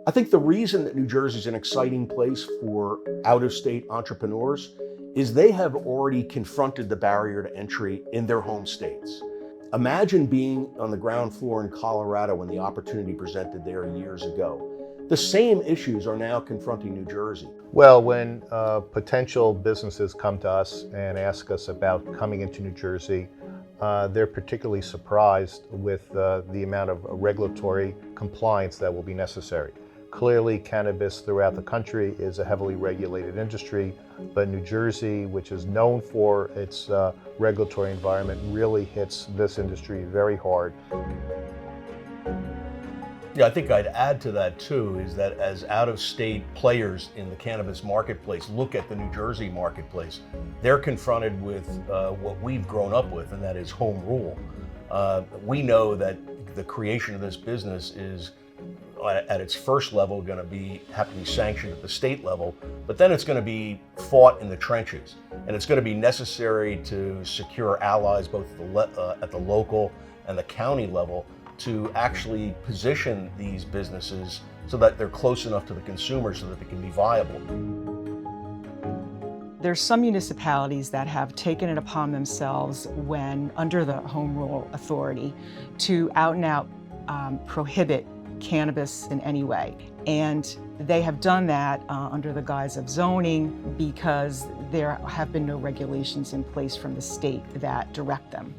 I think the reason that New Jersey is an exciting place for out-of-state entrepreneurs is they have already confronted the barrier to entry in their home states. Imagine being on the ground floor in Colorado when the opportunity presented there years ago. The same issues are now confronting New Jersey. Well, when potential businesses come to us and ask us about coming into New Jersey, they're particularly surprised with the amount of regulatory compliance that will be necessary. Clearly, cannabis throughout the country is a heavily regulated industry, but New Jersey, which is known for its regulatory environment, really hits this industry very hard. Yeah, I think I'd add to that too, is that as out-of-state players in the cannabis marketplace look at the New Jersey marketplace, they're confronted with what we've grown up with, and that is home rule. We know that the creation of this business is at its first level going to have to be sanctioned at the state level, but then it's going to be fought in the trenches, and it's going to be necessary to secure allies both at the local and the county level to actually position these businesses so that they're close enough to the consumer so that they can be viable. There's some municipalities that have taken it upon themselves when under the Home Rule Authority to out and out prohibit cannabis in any way. And they have done that under the guise of zoning because there have been no regulations in place from the state that direct them.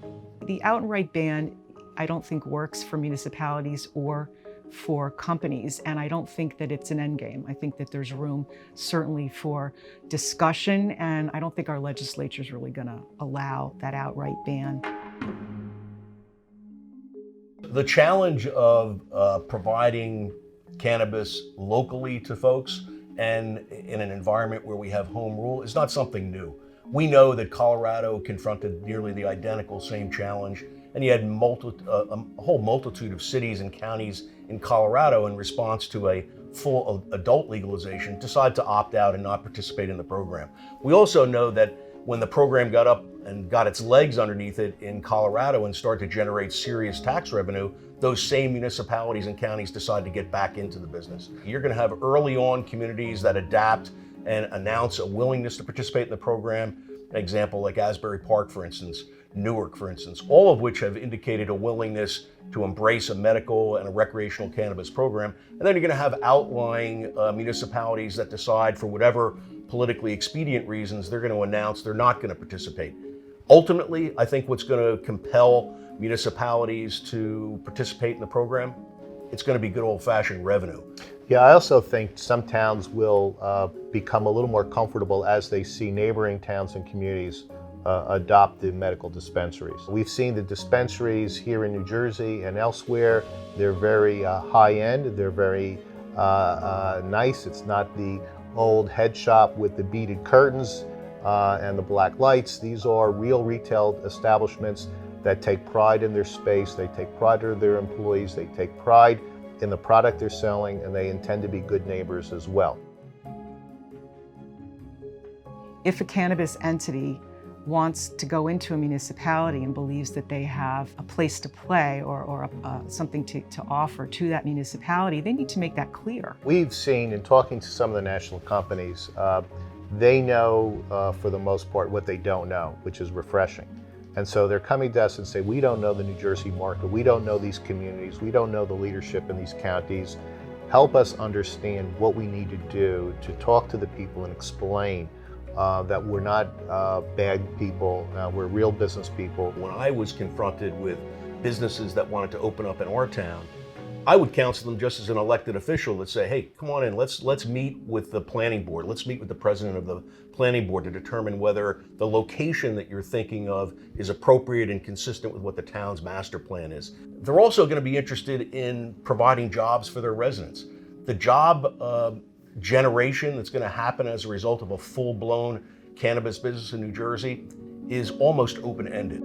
The outright ban, I don't think works for municipalities or for companies, and I don't think that it's an end game. I think that there's room certainly for discussion, and I don't think our legislature is really going to allow that outright ban. The challenge of providing cannabis locally to folks and in an environment where we have home rule is not something new. We know that Colorado confronted nearly the identical same challenge, and you had a whole multitude of cities and counties in Colorado in response to a full adult legalization decide to opt out and not participate in the program. We also know that when the program got up and got its legs underneath it in Colorado and started to generate serious tax revenue, those same municipalities and counties decide to get back into the business. You're going to have early on communities that adapt and announce a willingness to participate in the program. An example like Asbury Park, for instance, Newark, for instance, all of which have indicated a willingness to embrace a medical and a recreational cannabis program. And then you're going to have outlying municipalities that decide, for whatever politically expedient reasons, they're going to announce they're not going to participate. Ultimately, I think what's going to compel municipalities to participate in the program, it's going to be good old-fashioned revenue. Yeah, I also think some towns will become a little more comfortable as they see neighboring towns and communities adopt the medical dispensaries. We've seen the dispensaries here in New Jersey and elsewhere. They're very high-end, they're very nice. It's not the old head shop with the beaded curtains and the black lights. These are real retail establishments that take pride in their space, they take pride in their employees, they take pride in the product they're selling, and they intend to be good neighbors as well. If a cannabis entity wants to go into a municipality and believes that they have a place to play or something to offer to that municipality, they need to make that clear. We've seen in talking to some of the national companies, they know for the most part what they don't know, which is refreshing. And so they're coming to us and say, we don't know the New Jersey market, we don't know these communities, we don't know the leadership in these counties. Help us understand what we need to do to talk to the people and explain that we're not bad people, we're real business people. When I was confronted with businesses that wanted to open up in our town, I would counsel them just as an elected official that say, hey, come on in, let's meet with the planning board, let's meet with the president of the planning board to determine whether the location that you're thinking of is appropriate and consistent with what the town's master plan is. They're also going to be interested in providing jobs for their residents. The job generation that's going to happen as a result of a full-blown cannabis business in New Jersey is almost open-ended.